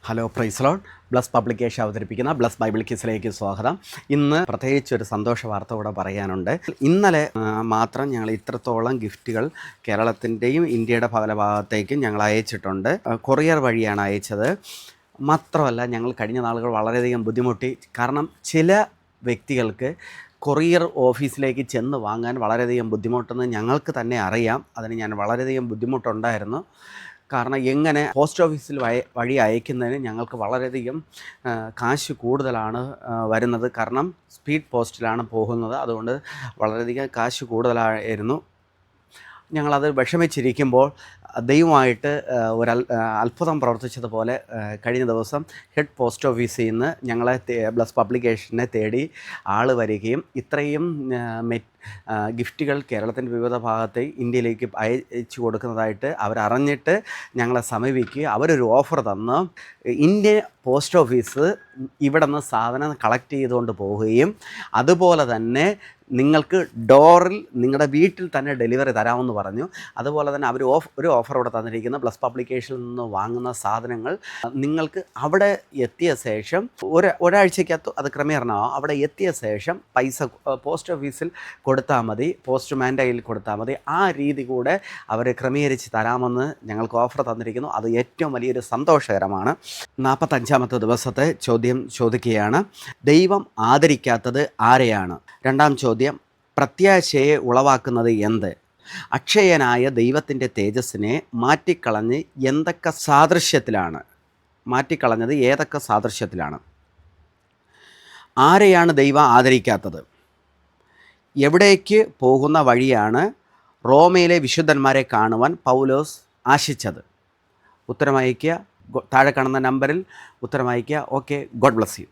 Hello praise Lord. Bless publication അവതരിപ്പിക്കുന്ന bless Bible കിസിലേക്ക് സ്വാഗതം. ഇന്ന് പ്രത്യേകിച്ച് ഒരു സന്തോഷ വാർത്ത കൂടെ പറയാനുണ്ട്. ഇന്നലെ മാത്രം ഞങ്ങൾ ഇത്രത്തോളം ഗിഫ്റ്റുകൾ കേരളത്തിൻ്റെയും ഇന്ത്യയുടെ പല ഭാഗത്തേക്കും ഞങ്ങൾ അയച്ചിട്ടുണ്ട്. കൊറിയർ വഴിയാണ് അയച്ചത്. മാത്രമല്ല, ഞങ്ങൾ കഴിഞ്ഞ നാളുകൾ വളരെയധികം ബുദ്ധിമുട്ടി. കാരണം ചില വ്യക്തികൾക്ക് കൊറിയർ ഓഫീസിലേക്ക് ചെന്ന് വാങ്ങാൻ വളരെയധികം ബുദ്ധിമുട്ടെന്ന് ഞങ്ങൾക്ക് തന്നെ അറിയാം. അതിന് ഞാൻ വളരെയധികം ബുദ്ധിമുട്ടുണ്ടായിരുന്നു. കാരണം എങ്ങനെ പോസ്റ്റ് ഓഫീസിൽ വഴി അയക്കുന്നതിന് ഞങ്ങൾക്ക് വളരെയധികം കാശ് കൂടുതലാണ് വരുന്നത്. കാരണം സ്പീഡ് പോസ്റ്റിലാണ് പോകുന്നത്. അതുകൊണ്ട് വളരെയധികം കാശ് കൂടുതലായിരുന്നു. ഞങ്ങളത് വിഷമിച്ചിരിക്കുമ്പോൾ ദൈവമായിട്ട് ഒരു അത്ഭുതം പ്രവർത്തിച്ചതുപോലെ കഴിഞ്ഞ ദിവസം ഹെഡ് പോസ്റ്റ് ഓഫീസിൽ നിന്ന് ഞങ്ങളെ ബ്ലസ് പബ്ലിക്കേഷനെ തേടി ആൾ വരികയും ഇത്രയും ഗിഫ്റ്റുകൾ കേരളത്തിൻ്റെ വിവിധ ഭാഗത്തെ ഇന്ത്യയിലേക്ക് അയച്ചു കൊടുക്കുന്നതായിട്ട് അവരറിഞ്ഞിട്ട് ഞങ്ങളെ സമീപിക്കുകയും അവരൊരു ഓഫർ തന്ന് ഇന്ത്യൻ പോസ്റ്റ് ഓഫീസ് ഇവിടെ നിന്ന് സാധനം കളക്ട് ചെയ്തുകൊണ്ട് പോവുകയും അതുപോലെ തന്നെ നിങ്ങൾക്ക് ഡോറിൽ നിങ്ങളുടെ വീട്ടിൽ തന്നെ ഡെലിവറി തരാമെന്ന് പറഞ്ഞു. അതുപോലെ തന്നെ അവർ ഒരു ഓഫർ ഇവിടെ തന്നിരിക്കുന്ന ബ്ലസ് പബ്ലിക്കേഷനിൽ നിന്ന് വാങ്ങുന്ന സാധനങ്ങൾ നിങ്ങൾക്ക് അവിടെ എത്തിയ ശേഷം ഒരാഴ്ചക്കകത്ത് അത് ക്രമീകരണമാകും. അവിടെ എത്തിയ ശേഷം പൈസ പോസ്റ്റ് ഓഫീസിൽ കൊടുത്താൽ മതി, പോസ്റ്റ്മാൻ്റെ കയ്യിൽ കൊടുത്താൽ മതി. ആ രീതി കൂടെ അവർ ക്രമീകരിച്ച് തരാമെന്ന് ഞങ്ങൾക്ക് ഓഫർ തന്നിരിക്കുന്നു. അത് ഏറ്റവും വലിയൊരു സന്തോഷകരമാണ്. 45-ാമത്തെ ദിവസത്തെ ചോദ്യം ചോദിക്കുകയാണ്. ദൈവം ആദരിക്കാത്തത് ആരെയാണ്? രണ്ടാം ചോദ്യം, പ്രത്യാശയെ ഉളവാക്കുന്നത് എന്ത്? അക്ഷയനായ ദൈവത്തിൻ്റെ തേജസ്സിനെ മാറ്റിക്കളഞ്ഞ് എന്തൊക്കെ സാദൃശ്യത്തിലാണ് മാറ്റിക്കളഞ്ഞത്? ഏതൊക്കെ സാദൃശ്യത്തിലാണ്? ആരെയാണ് ദൈവം ആദരിക്കാത്തത്? എവിടേക്ക് പോകുന്ന വഴിയാണ് റോമയിലെ വിശുദ്ധന്മാരെ കാണുവാൻ പൗലോസ് ആശിച്ചത്? ഉത്തരം അയയ്ക്കുക. താഴെ കാണുന്ന നമ്പറിൽ ഉത്തരം അയയ്ക്കുക. Okay, God bless you.